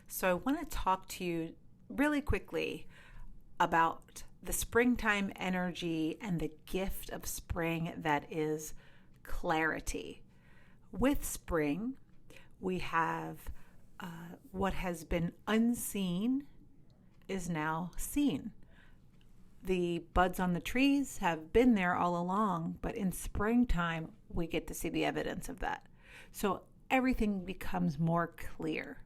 So I want to talk to you really quickly about the springtime energy and the gift of spring that is clarity. With spring, we have what has been unseen is now seen. The buds on the trees have been there all along, but in springtime, we get to see the evidence of that. So everything becomes more clear.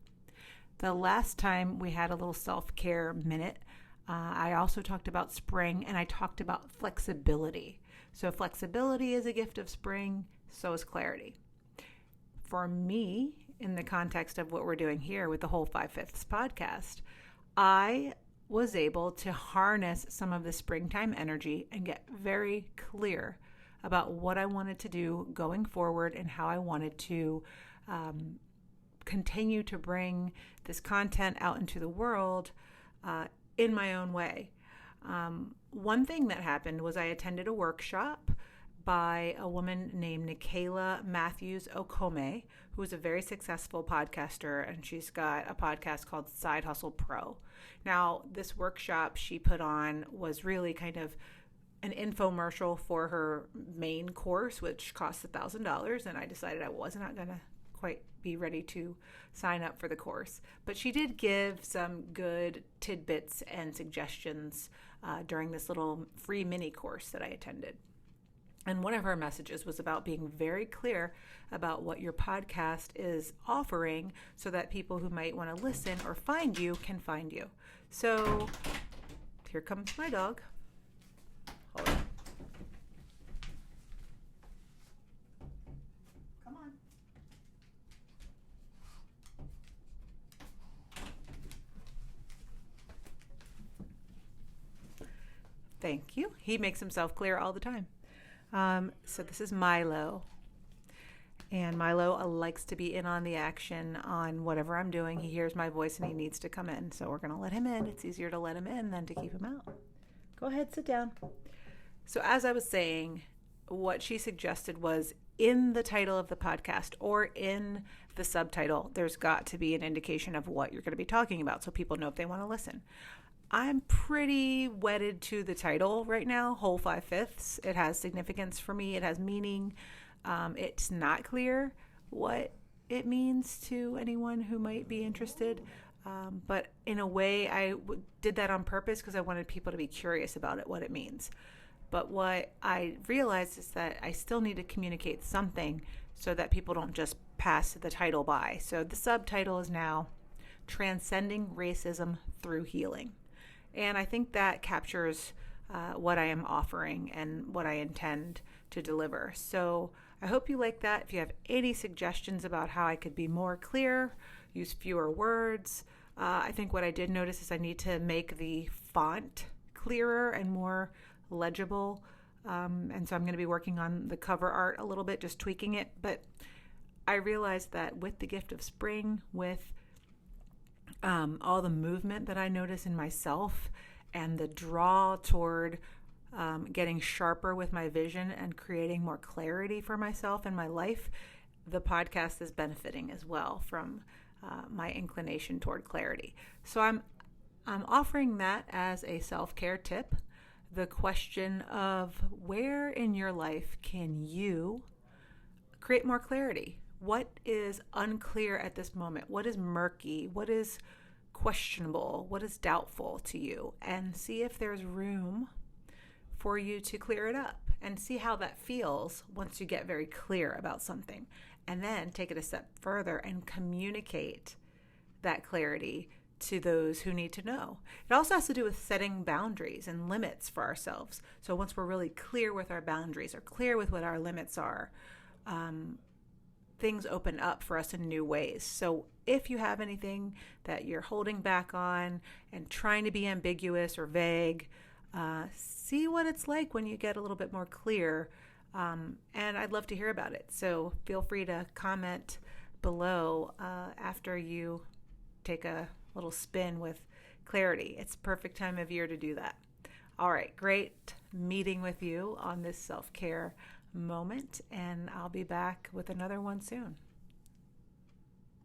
The last time we had a little self-care minute, I also talked about spring and I talked about flexibility. So flexibility is a gift of spring, so is clarity. For me, in the context of what we're doing here with the whole 5/5 podcast, I was able to harness some of the springtime energy and get very clear about what I wanted to do going forward and how I wanted to continue to bring this content out into the world in my own way. One thing that happened was I attended a workshop by a woman named Nicaila Matthews Okome, who is a very successful podcaster, and she's got a podcast called Side Hustle Pro. Now, this workshop she put on was really kind of an infomercial for her main course, which costs $1,000, and I decided I was not going to quite be ready to sign up for the course. But she did give some good tidbits and suggestions during this little free mini course that I attended. And one of her messages was about being very clear about what your podcast is offering so that people who might want to listen or find you can find you. So here comes my dog. Hold on. Come on. Thank you. He makes himself clear all the time. So this is Milo. And Milo likes to be in on the action on whatever I'm doing. He hears my voice and he needs to come in. So we're going to let him in. It's easier to let him in than to keep him out. Go ahead, sit down. So as I was saying, what she suggested was in the title of the podcast or in the subtitle, there's got to be an indication of what you're going to be talking about so people know if they want to listen. I'm pretty wedded to the title right now, Whole 5/5. It has significance for me. It has meaning. It's not clear what it means to anyone who might be interested. But in a way, I did that on purpose because I wanted people to be curious about it, what it means. But what I realized is that I still need to communicate something so that people don't just pass the title by. So the subtitle is now Transcending Racism Through Healing. And I think that captures what I am offering and what I intend to deliver. So I hope you like that. If you have any suggestions about how I could be more clear, use fewer words, I think what I did notice is I need to make the font clearer and more legible. And so I'm going to be working on the cover art a little bit, just tweaking it. But I realized that with the gift of spring, with all the movement that I notice in myself and the draw toward getting sharper with my vision and creating more clarity for myself and my life, the podcast is benefiting as well from my inclination toward clarity. So I'm offering that as a self-care tip. The question of where in your life can you create more clarity? What is unclear at this moment? What is murky? What is questionable? What is doubtful to you? And see if there's room for you to clear it up and see how that feels once you get very clear about something. And then take it a step further and communicate that clarity to those who need to know. It also has to do with setting boundaries and limits for ourselves. So once we're really clear with our boundaries or clear with what our limits are, things open up for us in new ways. So if you have anything that you're holding back on and trying to be ambiguous or vague, see what it's like when you get a little bit more clear. And I'd love to hear about it. So feel free to comment below after you take a little spin with clarity. It's the perfect time of year to do that. All right, great meeting with you on this self-care moment, and I'll be back with another one soon.